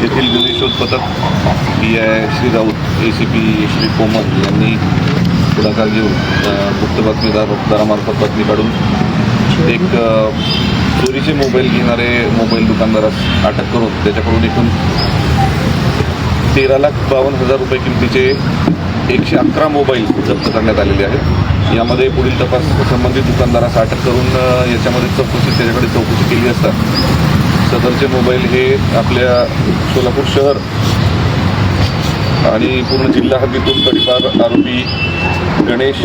येथील गुन्हे शोध पथक PI श्री राऊत ACP श्री कोमल यांनी पुढाकार घेऊन गुप्त बातमीदारामार्फत बातमी काढून एक चोरीचे मोबाईल घेणारे मोबाईल दुकानदारास अटक करून त्याच्याकडून एकूण 13,52,000 रुपये किमतीचे 111 मोबाईल जप्त करण्यात आलेले आहेत। यामध्ये पुढील तपास संबंधित दुकानदारास अटक करून याच्यामध्ये त्याच्याकडे चौकशी केली असता सदरचे मोबाईल हे आपल्या सोलापूर शहर आणि पूर्ण जिल्हा हद्दीतून तडीपार आरोपी गणेश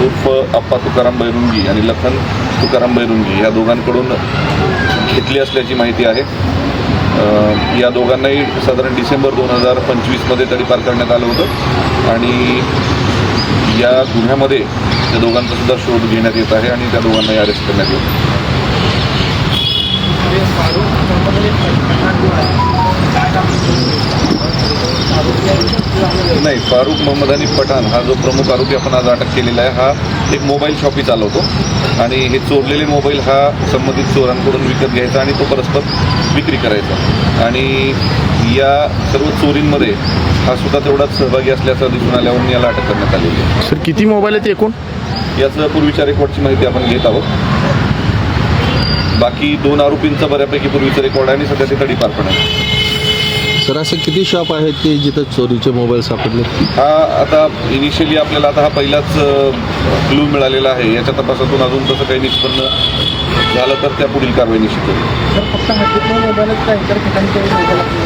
उर्फ अप्पा तुकाराम बैरुंगी आणि लखन तुकाराम बैरुंगी या दोघांकडून घेतली असल्याची माहिती आहे। या दोघांनाही साधारण डिसेंबर 2025मध्ये तडीपार करण्यात आलं होतं आणि या गुन्ह्यामध्ये त्या दोघांचा सुद्धा शोध घेण्यात येत आहे आणि त्या दोघांनाही अरेस्ट करण्यात येईल। नाही, फारुख मोहम्मद आणि पठाण हा जो प्रमुख आरोपी आपण आज अटक केलेला आहे हा एक मोबाईल शॉपी चालवतो आणि हे चोरलेले मोबाईल हा संबंधित चोरांकडून विकत घ्यायचा आणि तो परस्पर विक्री करायचा आणि या सर्व चोरींमध्ये हा सुद्धा तेवढाच सहभागी असल्याचं दिसून आल्यावरून याला अटक करण्यात आलेली आहे। सर किती मोबाईल आहेत एकूण? याचं पूर्वीच्या रेकॉर्डची माहिती आपण घेत आहोत। बाकी 2 आरोपींचा बऱ्यापैकी पूर्वीचं रेकॉर्ड आहे आणि सध्या ते तडीपार पण आहे। सर असं किती शॉप आहेत की जिथं चोरीचे मोबाईल सापडले? हा आता इनिशियली आपल्याला आता हा पहिलाच क्लू मिळालेला आहे। याच्या तपासातून अजून तसं काही निष्पन्न झालं तर त्या पुढील कारवाई निश्चित होईल।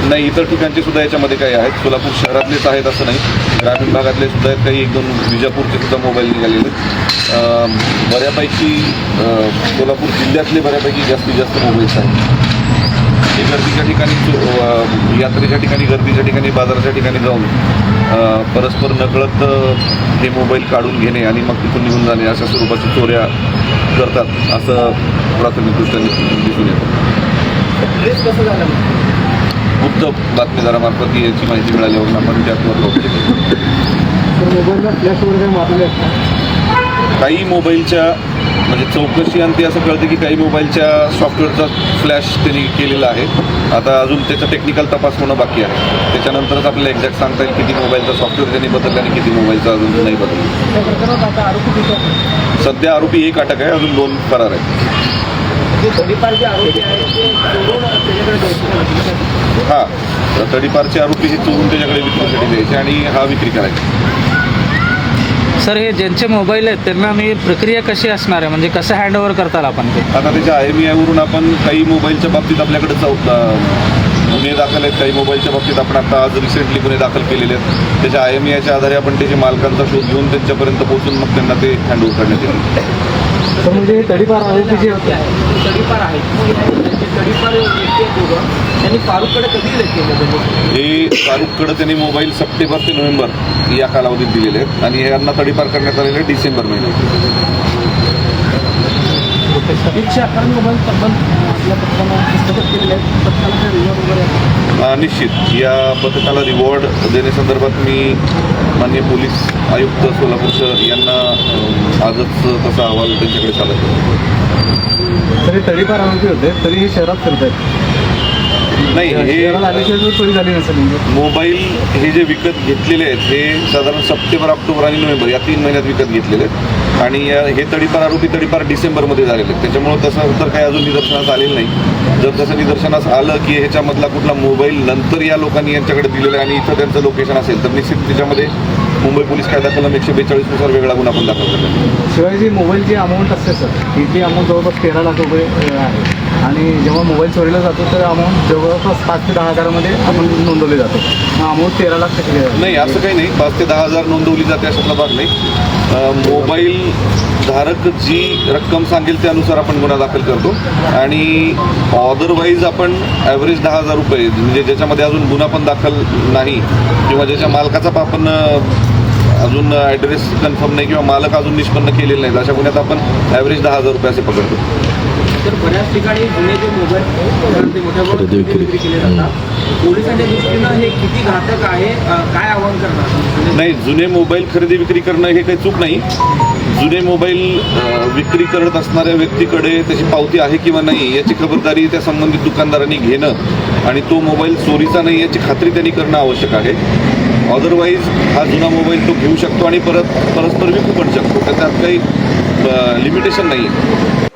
नाही, इतर ठिकाणचे सुद्धा याच्यामध्ये काही आहेत। सोलापूर शहरातलेच आहेत असं नाही, ग्रामीण भागातले सुद्धा आहेत, काही 1-2 विजापूरचे सुद्धा मोबाईल निघालेले बऱ्यापैकी सोलापूर जिल्ह्यातले बऱ्यापैकी जास्तीत जास्त मोबाईल्स आहेत। हे गर्दीच्या ठिकाणी यात्रेच्या ठिकाणी गर्दीच्या ठिकाणी बाजाराच्या ठिकाणी जाऊन परस्पर नकळत हे मोबाईल काढून घेणे आणि मग तिथून निघून जाणे अशा स्वरूपाची चोऱ्या करतात असं प्राथमिकदृष्ट्या दिसून येतं। कसं झालं गुप्त बातमीदारामार्फत याची माहिती मिळाल्यावरून आपण त्यावर चौकशी केली। मोबाईलला फ्लॅश वगैरे मारले असतात काही मोबाईलच्या म्हणजे चौकशी अंती असं कळतं की काही मोबाईलच्या सॉफ्टवेअरचा फ्लॅश त्यांनी केलेला आहे। आता अजून त्याचा टेक्निकल तपास होणं बाकी आहे, त्याच्यानंतरच आपल्याला एक्झॅक्ट सांगता येईल किती मोबाईलचा सॉफ्टवेअर त्यांनी बदलला आणि किती मोबाईलचा अजून नाही बदलला। सध्या आरोपी 1 अटक आहे, अजून 2 फरार आहेत। हां, तडीपारचे आरोपी हे चोरून त्याच्याकडे विक्रीसाठी द्यायचे आणि हा विक्री करायचा। सर हे ज्यांचे मोबाईल आहेत त्यांना मी प्रक्रिया कशी असणार आहे, म्हणजे कसं हँडओव्हर करताल आपण ते? आता त्याच्या IMEI वरून आपण काही मोबाईलच्या बाबतीत आपल्याकडे गुन्हे दाखल आहेत, काही मोबाईलच्या बाबतीत आपण आता आज रिसेंटली गुन्हे दाखल केलेले आहेत। त्याच्या IMEIच्या आधारे आपण त्याच्या मालकांचा शोध घेऊन त्यांच्यापर्यंत पोहोचून मग त्यांना ते हँडओव्हर करण्यात येईल। तर म्हणजे तडीपार आरोपी जे तडीपार आहेत त्यांनी फारुखकडे कधी दिले हे फारुखकडे त्यांनी मोबाईल सप्टेंबर ते नोव्हेंबर या कालावधीत दिलेले आहेत आणि यांना तडीपार करण्यात आलेले डिसेंबर महिन्यात। निश्चित या पथकाला रिवॉर्ड देण्यासंदर्भात मी माननीय पोलीस आयुक्त सोलापूर शहर यांना आजच तसा अहवाल त्यांच्याकडे सादर केला। तरी तडीपार आरोपी होते तरी हे शहरात फिरत आहेत? नाही, हे चोरी झाली नसेल मोबाईल हे जे विकत घेतलेले आहेत हे साधारण सप्टेंबर, ऑक्टोबर आणि नोव्हेंबर या 3 महिन्यात विकत घेतलेले आहेत आणि हे तडीपार आरोपी तडीपार डिसेंबरमध्ये झालेले आहेत। त्याच्यामुळं तसं तर काही अजून निदर्शनास आलेलं नाही। जर तसं निदर्शनास आलं की ह्याच्यामधला कुठला मोबाईल नंतर या लोकांनी यांच्याकडे दिलेला आहे आणि इथं त्यांचं लोकेशन असेल तर निश्चित त्याच्यामध्ये मुंबई पोलीस कायदा कलम 142 नुसार वेगळा गुन्हा आपण दाखल करतो। शिवाय जी मोबाईलची अमाऊंट असते सर ती अमाऊंट जवळपास 13 लाख रुपये आहे आणि जेव्हा मोबाईल चोरीला जातो तर अमाऊंट जवळपास 5 ते 10 हजारामध्ये आपण नोंदवली जातो। अमाऊंट 13 लाख टक्के नाही, असं काही नाही, 5 ते 10 हजार नोंदवली जाते अशातला भाग नाही। मोबाईल धारक जी रक्कम सांगेल त्यानुसार आपण गुन्हा दाखल करतो आणि अदरवाईज आपण ॲव्हरेज 10,000 रुपये म्हणजे ज्याच्यामध्ये अजून गुन्हा पण दाखल नाही किंवा ज्याच्या मालकाचा आपण अजून ॲड्रेस कन्फर्म नाही किंवा मालक अजून निष्पन्न केलेलं नाही अशा गुन्ह्यात आपण ॲव्हरेज 10,000 रुपये असे पकडतो। तर बऱ्याच बऱ्याच ठिकाणी जुने जे मोबाईल ते मोठ्या प्रमाणात खरेदी विक्री. विक्री केले जातात. पोलिसांच्या दृष्टीनं हे किती घातक आहे, काय आव्हान करणार? नाही, जुने मोबाईल खरेदी विक्री करणं हे काही चूक नाही. जुने मोबाईल विक्री करत असणाऱ्या व्यक्तीकडे त्याची पावती आहे किंवा नाही याची खबरदारी त्या संबंधित दुकानदारांनी घेणं आणि तो मोबाईल चोरीचा नाही याची खात्री त्यांनी करणं आवश्यक आहे. अदरवाईज हा जुना मोबाईल तो घेऊ शकतो आणि परस्पर विकू पण शकतो, तर त्यात काही लिमिटेशन नाही आहे.